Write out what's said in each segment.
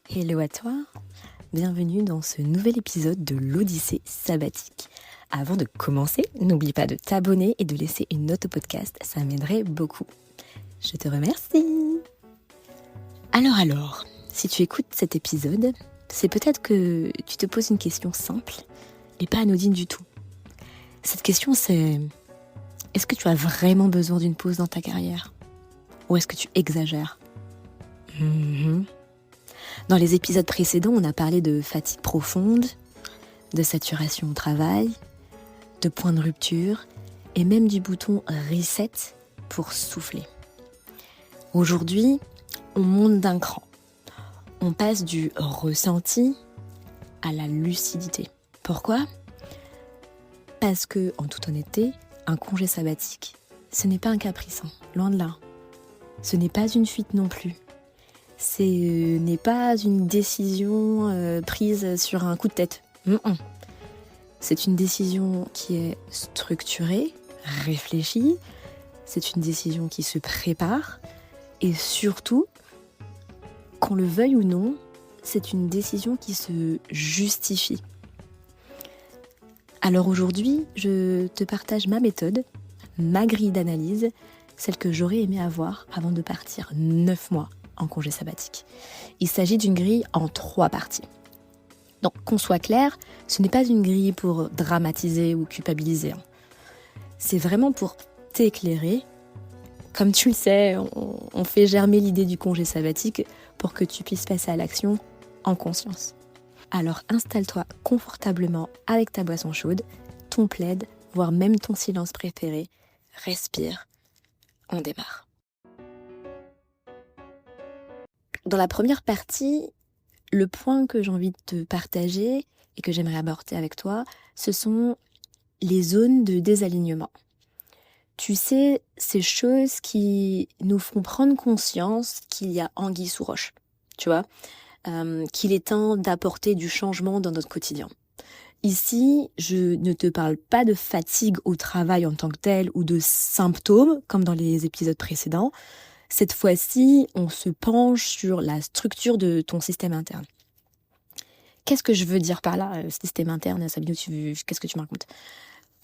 Hello à toi, bienvenue dans ce nouvel épisode de l'Odyssée sabbatique. Avant de commencer, n'oublie pas de t'abonner et de laisser une note au podcast, ça m'aiderait beaucoup. Je te remercie. Alors, si tu écoutes cet épisode, c'est peut-être que tu te poses une question simple et pas anodine du tout. Cette question c'est, est-ce que tu as vraiment besoin d'une pause dans ta carrière ? Ou est-ce que tu exagères ? Dans les épisodes précédents, on a parlé de fatigue profonde, de saturation au travail, de point de rupture et même du bouton reset pour souffler. Aujourd'hui, on monte d'un cran. On passe du ressenti à la lucidité. Pourquoi ? Parce que, en toute honnêteté, un congé sabbatique, ce n'est pas un caprice, loin de là. Ce n'est pas une fuite non plus. Ce n'est pas une décision prise sur un coup de tête. C'est une décision qui est structurée, réfléchie. C'est une décision qui se prépare. Et surtout, qu'on le veuille ou non, c'est une décision qui se justifie. Alors aujourd'hui, je te partage ma méthode, ma grille d'analyse, celle que j'aurais aimé avoir avant de partir 9 mois en congé sabbatique. Il s'agit d'une grille en 3 parties. Donc, qu'on soit clair, ce n'est pas une grille pour dramatiser ou culpabiliser. C'est vraiment pour t'éclairer. Comme tu le sais, on fait germer l'idée du congé sabbatique pour que tu puisses passer à l'action en conscience. Alors installe-toi confortablement avec ta boisson chaude, ton plaid, voire même ton silence préféré. Respire, on démarre. Dans la première partie, le point que j'ai envie de te partager et que j'aimerais aborder avec toi, ce sont les zones de désalignement. Tu sais, ces choses qui nous font prendre conscience qu'il y a anguille sous roche, tu vois, qu'il est temps d'apporter du changement dans notre quotidien. Ici, je ne te parle pas de fatigue au travail en tant que tel ou de symptômes, comme dans les épisodes précédents. Cette fois-ci, on se penche sur la structure de ton système interne. Qu'est-ce que je veux dire par là, système interne, Sabine, qu'est-ce que tu me racontes ?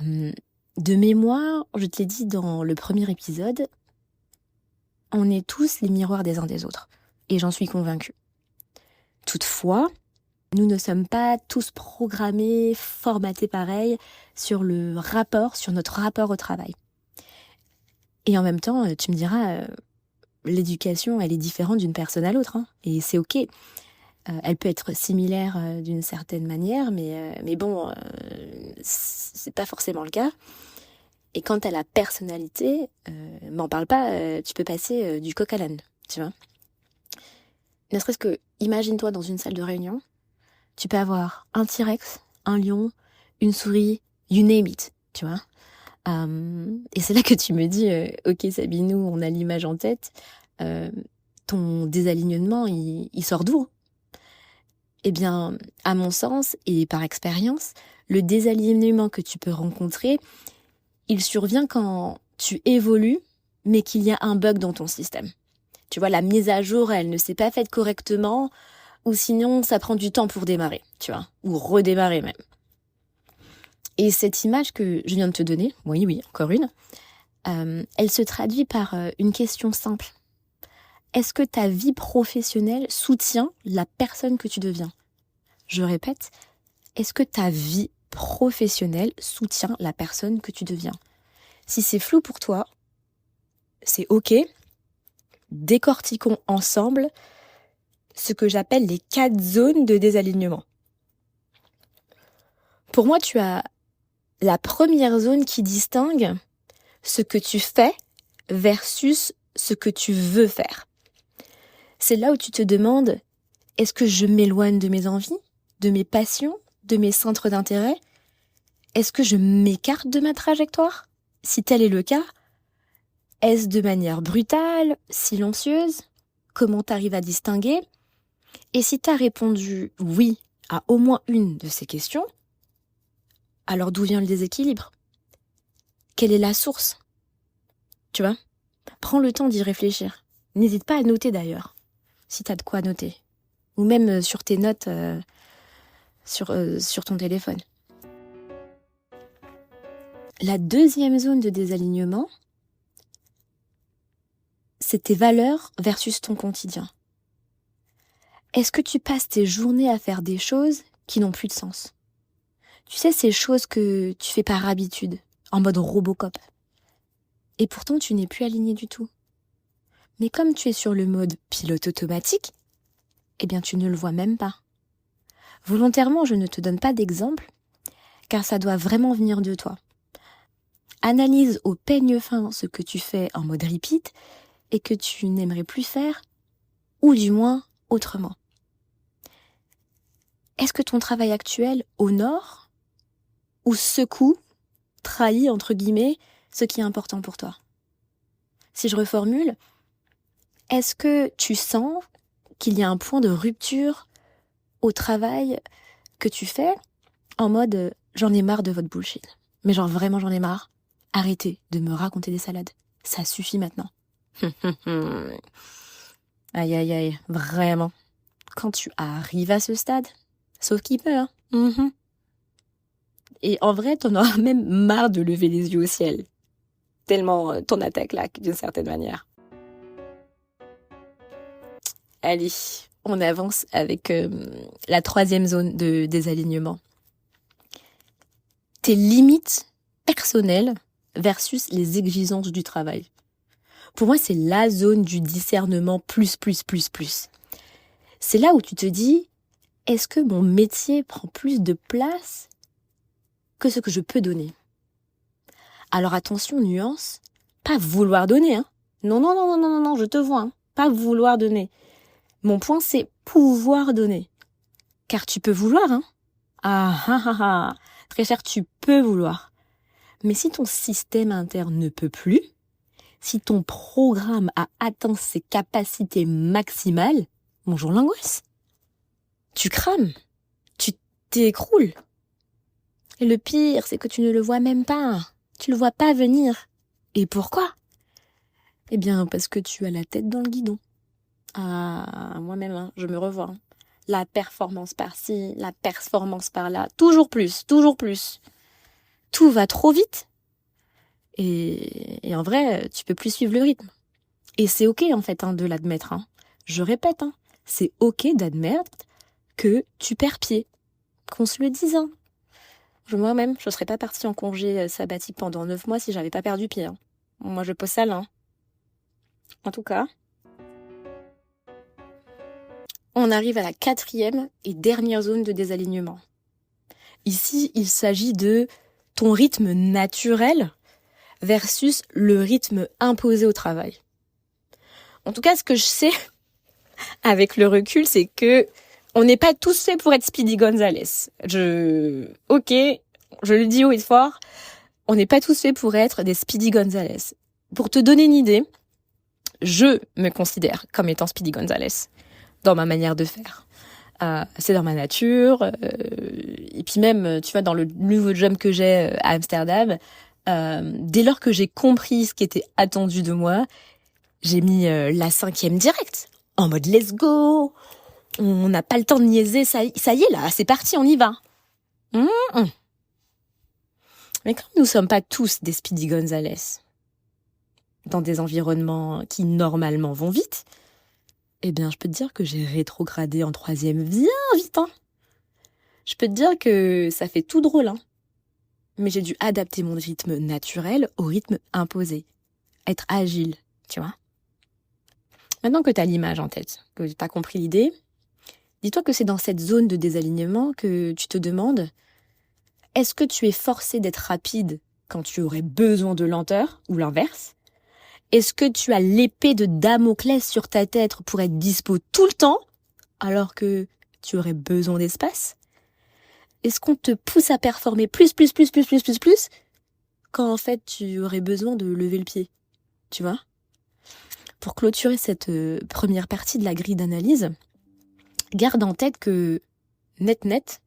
De mémoire, je te l'ai dit dans le premier épisode, on est tous les miroirs des uns des autres. Et j'en suis convaincue. Toutefois, nous ne sommes pas tous programmés, formatés pareil sur notre rapport au travail. Et en même temps, tu me diras, l'éducation, elle est différente d'une personne à l'autre, et c'est ok. Elle peut être similaire d'une certaine manière, mais bon, c'est pas forcément le cas. Et quant à la personnalité, m'en parle pas, tu peux passer du coq à l'âne, tu vois. Ne serait-ce que, imagine-toi dans une salle de réunion, tu peux avoir un T-Rex, un lion, une souris, you name it, tu vois. Et c'est là que tu me dis, ok Sabinou, on a l'image en tête, ton désalignement, il sort d'où ? Eh bien, à mon sens, et par expérience, le désalignement que tu peux rencontrer, il survient quand tu évolues, mais qu'il y a un bug dans ton système. Tu vois, la mise à jour, elle ne s'est pas faite correctement, ou sinon, ça prend du temps pour démarrer, tu vois, ou redémarrer même. Et cette image que je viens de te donner, oui, encore une, elle se traduit par une question simple. Est-ce que ta vie professionnelle soutient la personne que tu deviens ? Je répète, est-ce que ta vie professionnelle soutient la personne que tu deviens ? Si c'est flou pour toi, c'est ok. Décortiquons ensemble ce que j'appelle les 4 zones de désalignement. Pour moi, tu as la première zone qui distingue ce que tu fais versus ce que tu veux faire. C'est là où tu te demandes, est-ce que je m'éloigne de mes envies, de mes passions, de mes centres d'intérêt ? Est-ce que je m'écarte de ma trajectoire ? Si tel est le cas, est-ce de manière brutale, silencieuse ? Comment t'arrives à distinguer ? Et si t'as répondu oui à au moins une de ces questions, alors d'où vient le déséquilibre ? Quelle est la source ? Tu vois ? Prends le temps d'y réfléchir. N'hésite pas à noter d'ailleurs, si t'as de quoi noter. ou même sur tes notes sur ton téléphone. La deuxième zone de désalignement, c'est tes valeurs versus ton quotidien. Est-ce que tu passes tes journées à faire des choses qui n'ont plus de sens? Tu sais, ces choses que tu fais par habitude, en mode Robocop. Et pourtant, tu n'es plus aligné du tout. Mais comme tu es sur le mode pilote automatique, eh bien, tu ne le vois même pas. Volontairement, je ne te donne pas d'exemple, car ça doit vraiment venir de toi. Analyse au peigne fin ce que tu fais en mode repeat et que tu n'aimerais plus faire, ou du moins autrement. Est-ce que ton travail actuel honore ou secoue, trahit entre guillemets, ce qui est important pour toi? Si je reformule, est-ce que tu sens qu'il y a un point de rupture au travail que tu fais en mode j'en ai marre de votre bullshit, mais genre vraiment j'en ai marre, arrêtez de me raconter des salades, ça suffit maintenant. Aïe aïe aïe, vraiment, quand tu arrives à ce stade, sauf qu'il peut, hein. Et en vrai, t'en auras même marre de lever les yeux au ciel. Tellement ton attaque là, d'une certaine manière. Allez, on avance avec la troisième zone de désalignement. Tes limites personnelles versus les exigences du travail. Pour moi, c'est la zone du discernement plus. C'est là où tu te dis, est-ce que mon métier prend plus de place que ce que je peux donner? Alors attention, nuance, pas vouloir donner, hein. Non, je te vois, hein. Pas vouloir donner. Mon point, c'est pouvoir donner. Car tu peux vouloir, hein. Ah. Très cher, tu peux vouloir. Mais si ton système interne ne peut plus, si ton programme a atteint ses capacités maximales, bonjour l'angoisse. Tu crames. Tu t'écroules. Et le pire, c'est que tu ne le vois même pas. Tu le vois pas venir. Et pourquoi? Eh bien, parce que tu as la tête dans le guidon. Ah, moi-même, hein, je me revois. Hein. La performance par-ci, la performance par-là. Toujours plus. Tout va trop vite. Et en vrai, tu peux plus suivre le rythme. Et c'est ok, en fait, hein, de l'admettre. Hein. Je répète, hein, c'est ok d'admettre que tu perds pied. Qu'on se le dise, hein. Moi-même, je serais pas partie en congé sabbatique pendant 9 mois si j'avais pas perdu pied. Hein. Moi, je pose ça là. Hein. En tout cas, on arrive à la 4e et dernière zone de désalignement. Ici, il s'agit de ton rythme naturel versus le rythme imposé au travail. En tout cas, ce que je sais avec le recul, c'est que on n'est pas tous faits pour être Speedy Gonzales. Je le dis haut et fort, on n'est pas tous faits pour être des Speedy Gonzales. Pour te donner une idée, je me considère comme étant Speedy Gonzales dans ma manière de faire. C'est dans ma nature. Et puis même, tu vois, dans le nouveau job que j'ai à Amsterdam, dès lors que j'ai compris ce qui était attendu de moi, j'ai mis la 5e directe. En mode let's go. On n'a pas le temps de niaiser, ça y est là, c'est parti, on y va. Mais comme nous sommes pas tous des Speedy Gonzales, dans des environnements qui normalement vont vite, eh bien je peux te dire que j'ai rétrogradé en 3e bien vite. Hein. Je peux te dire que ça fait tout drôle. Hein. Mais j'ai dû adapter mon rythme naturel au rythme imposé. Être agile, tu vois. Maintenant que tu as l'image en tête, que tu as compris l'idée, dis-toi que c'est dans cette zone de désalignement que tu te demandes, est-ce que tu es forcé d'être rapide quand tu aurais besoin de lenteur, ou l'inverse? Est-ce que tu as l'épée de Damoclès sur ta tête pour être dispo tout le temps, alors que tu aurais besoin d'espace? Est-ce qu'on te pousse à performer plus, quand en fait tu aurais besoin de lever le pied? Tu vois? Pour clôturer cette première partie de la grille d'analyse, garde en tête que, net,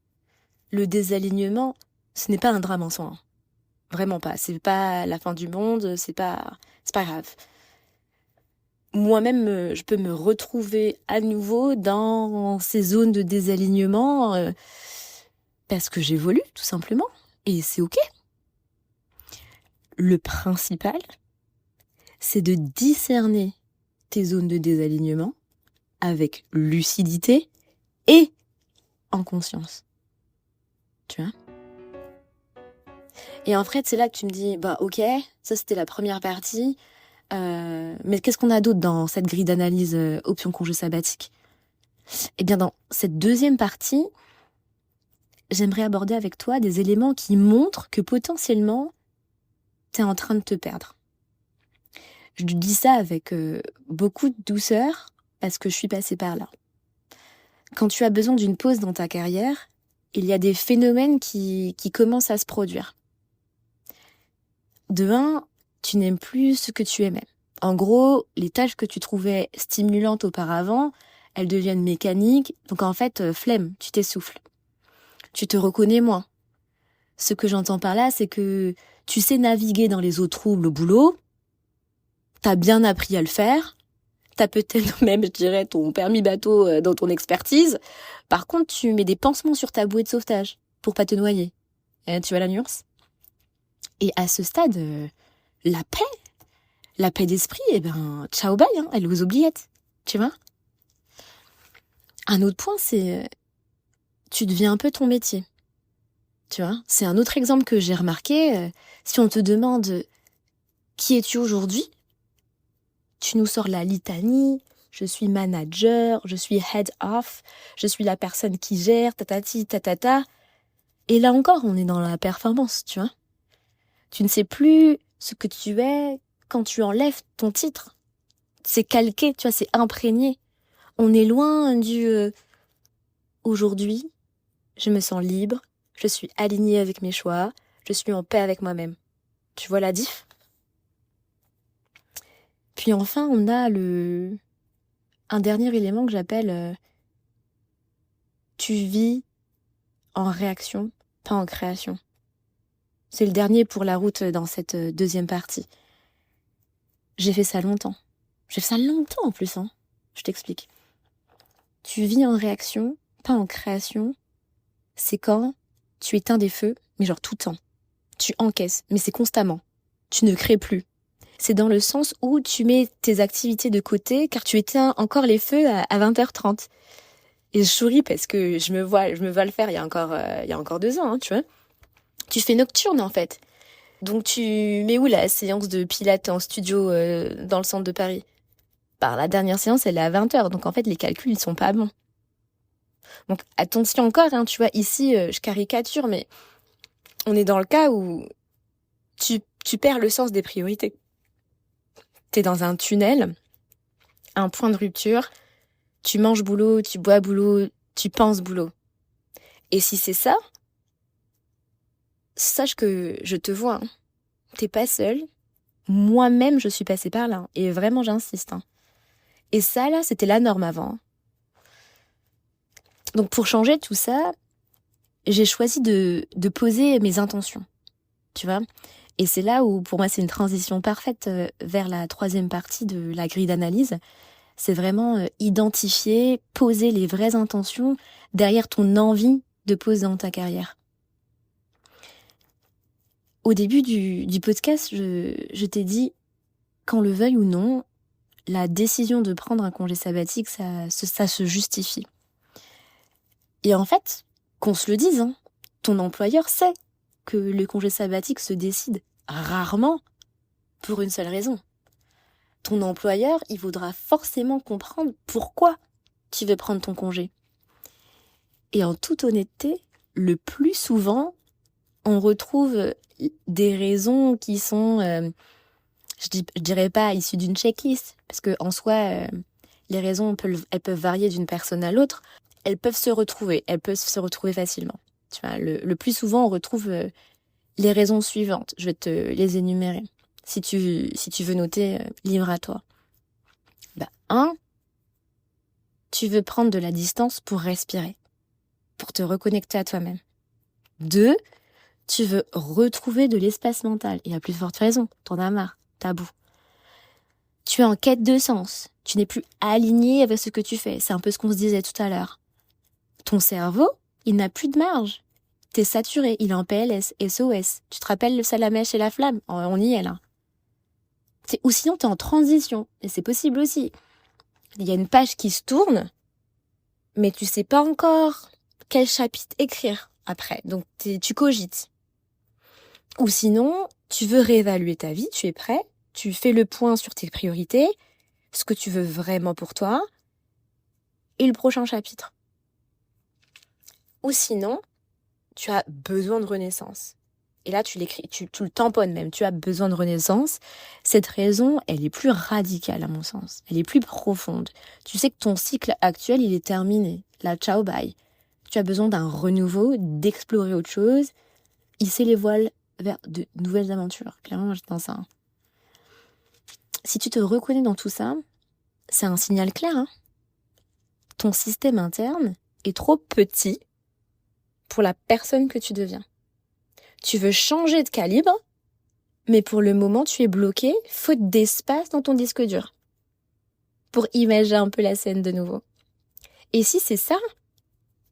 le désalignement, ce n'est pas un drame en soi. Hein. Vraiment pas. C'est pas la fin du monde, c'est pas grave. moi-même, je peux me retrouver à nouveau dans ces zones de désalignement parce que j'évolue, tout simplement. Et c'est OK. Le principal, c'est de discerner tes zones de désalignement avec lucidité et en conscience. Tu vois ? Et en fait, c'est là que tu me dis, bah OK, ça c'était la première partie, mais qu'est-ce qu'on a d'autre dans cette grille d'analyse option congé sabbatique ? Eh bien, dans cette deuxième partie, j'aimerais aborder avec toi des éléments qui montrent que potentiellement, t'es en train de te perdre. Je dis ça avec beaucoup de douceur parce que je suis passée par là. Quand tu as besoin d'une pause dans ta carrière, il y a des phénomènes qui commencent à se produire. De un, tu n'aimes plus ce que tu aimais. En gros, les tâches que tu trouvais stimulantes auparavant, elles deviennent mécaniques. Donc en fait, flemme, tu t'essouffles. Tu te reconnais moins. Ce que j'entends par là, c'est que tu sais naviguer dans les eaux troubles au boulot, t'as bien appris à le faire, t'as peut-être même, je dirais, ton permis bateau dans ton expertise. Par contre, tu mets des pansements sur ta bouée de sauvetage pour pas te noyer. Tu vois la nuance ? Et à ce stade, la paix d'esprit, ciao bye, elle est aux oubliettes, tu vois ? Un autre point, c'est tu deviens un peu ton métier. Tu vois ? C'est un autre exemple que j'ai remarqué. Si on te demande qui es-tu aujourd'hui, tu nous sors la litanie, je suis manager, je suis head off, je suis la personne qui gère, tatati, tatata. Et là encore, on est dans la performance, tu vois ? Tu ne sais plus ce que tu es quand tu enlèves ton titre. C'est calqué, tu vois, c'est imprégné. On est loin du aujourd'hui, je me sens libre, je suis alignée avec mes choix, je suis en paix avec moi-même. Tu vois la diff ? Puis enfin, on a un dernier élément que j'appelle tu vis en réaction, pas en création. C'est le dernier pour la route dans cette deuxième partie. J'ai fait ça longtemps. J'ai fait ça longtemps en plus, hein. Je t'explique. Tu vis en réaction, pas en création. C'est quand tu éteins des feux, mais genre tout le temps. Tu encaisses, mais c'est constamment. Tu ne crées plus. C'est dans le sens où tu mets tes activités de côté car tu éteins encore les feux à 20h30. Et je souris parce que je me vois le faire il y a encore 2 ans, hein, tu vois. Tu fais nocturne en fait. Donc tu mets où la séance de pilates en studio dans le centre de Paris ? La dernière séance, elle est à 20h. Donc en fait, les calculs, ils sont pas bons. Donc attention encore, hein, tu vois, ici, je caricature, mais on est dans le cas où tu perds le sens des priorités. T'es dans un tunnel, un point de rupture, tu manges boulot, tu bois boulot, tu penses boulot. Et si c'est ça, sache que je te vois, hein. T'es pas seule. Moi-même, je suis passée par là. Et vraiment, j'insiste, hein. Et ça, là, c'était la norme avant. Donc pour changer tout ça, j'ai choisi de poser mes intentions. Tu vois ? Et c'est là où, pour moi, c'est une transition parfaite vers la troisième partie de la grille d'analyse. C'est vraiment identifier, poser les vraies intentions derrière ton envie de poser dans ta carrière. Au début du podcast, je t'ai dit, qu'on le veuille ou non, la décision de prendre un congé sabbatique, ça se justifie. Et en fait, qu'on se le dise, hein, ton employeur sait que le congé sabbatique se décide rarement pour une seule raison. Ton employeur, il voudra forcément comprendre pourquoi tu veux prendre ton congé. Et en toute honnêteté, le plus souvent, on retrouve des raisons qui sont, je dirais pas issues d'une checklist, parce que en soi, les raisons, elles peuvent varier d'une personne à l'autre. Elles peuvent se retrouver facilement. Tu vois, le plus souvent, on retrouve les raisons suivantes. Je vais te les énumérer. Si tu veux noter, libre à toi. 1, tu veux prendre de la distance pour respirer, pour te reconnecter à toi-même. 2, tu veux retrouver de l'espace mental. Et à plus forte raison, t'en as marre, t'as bout. Tu es en quête de sens. Tu n'es plus aligné avec ce que tu fais. C'est un peu ce qu'on se disait tout à l'heure. Ton cerveau, il n'a plus de marge. T'es saturé, il est en PLS, SOS. Tu te rappelles le salamèche et la flamme? On y est là. Ou sinon, t'es en transition. Et c'est possible aussi. Il y a une page qui se tourne, mais tu sais pas encore quel chapitre écrire après. Donc, tu cogites. Ou sinon, tu veux réévaluer ta vie, tu es prêt, tu fais le point sur tes priorités, ce que tu veux vraiment pour toi, et le prochain chapitre. Ou sinon, tu as besoin de renaissance. Et là, tu l'écris, tu le tamponnes même, tu as besoin de renaissance. Cette raison, elle est plus radicale à mon sens. Elle est plus profonde. Tu sais que ton cycle actuel, il est terminé. Là, ciao, bye. Tu as besoin d'un renouveau, d'explorer autre chose, hisser les voiles vers de nouvelles aventures. Clairement, moi, j'étais dans ça. Si tu te reconnais dans tout ça, c'est un signal clair. Hein. Ton système interne est trop petit pour la personne que tu deviens. Tu veux changer de calibre, mais pour le moment, tu es bloqué, faute d'espace dans ton disque dur. Pour imaginer un peu la scène de nouveau. Et si c'est ça,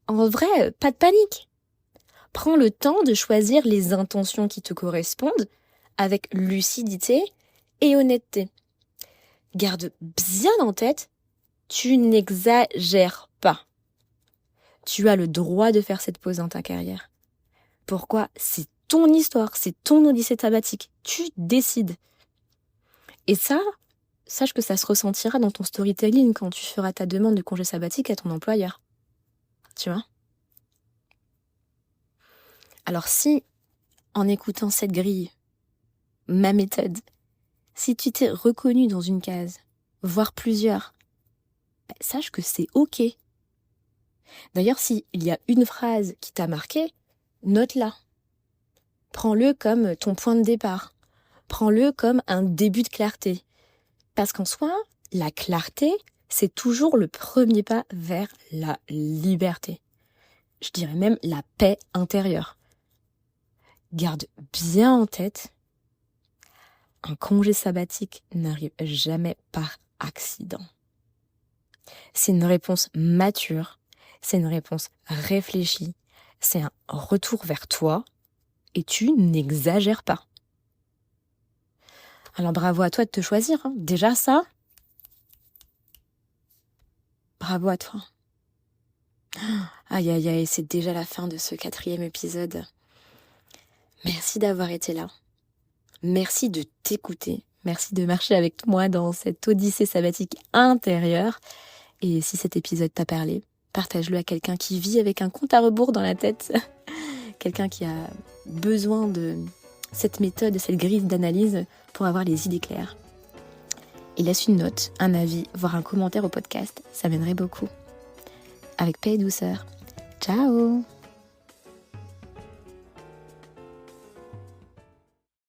en vrai, pas de panique. Prends le temps de choisir les intentions qui te correspondent avec lucidité et honnêteté. Garde bien en tête, tu n'exagères pas. Tu as le droit de faire cette pause dans ta carrière. Pourquoi? C'est ton histoire, c'est ton odyssée sabbatique. Tu décides. Et ça, sache que ça se ressentira dans ton storytelling quand tu feras ta demande de congé sabbatique à ton employeur. Tu vois? Alors si, en écoutant cette grille, ma méthode, si tu t'es reconnu dans une case, voire plusieurs, sache que c'est OK. D'ailleurs, s'il y a une phrase qui t'a marqué, note-la. Prends-le comme ton point de départ. Prends-le comme un début de clarté. Parce qu'en soi, la clarté, c'est toujours le premier pas vers la liberté. Je dirais même la paix intérieure. Garde bien en tête, un congé sabbatique n'arrive jamais par accident. C'est une réponse mature, c'est une réponse réfléchie, c'est un retour vers toi et tu n'exagères pas. Alors bravo à toi de te choisir, hein. Déjà ça, bravo à toi. Aïe aïe aïe, c'est déjà la fin de ce 4e épisode. Merci d'avoir été là. Merci de t'écouter. Merci de marcher avec moi dans cette odyssée sabbatique intérieure. Et si cet épisode t'a parlé, partage-le à quelqu'un qui vit avec un compte à rebours dans la tête. Quelqu'un qui a besoin de cette méthode, de cette grille d'analyse pour avoir les idées claires. Et laisse une note, un avis, voire un commentaire au podcast. Ça m'aiderait beaucoup. Avec paix et douceur. Ciao!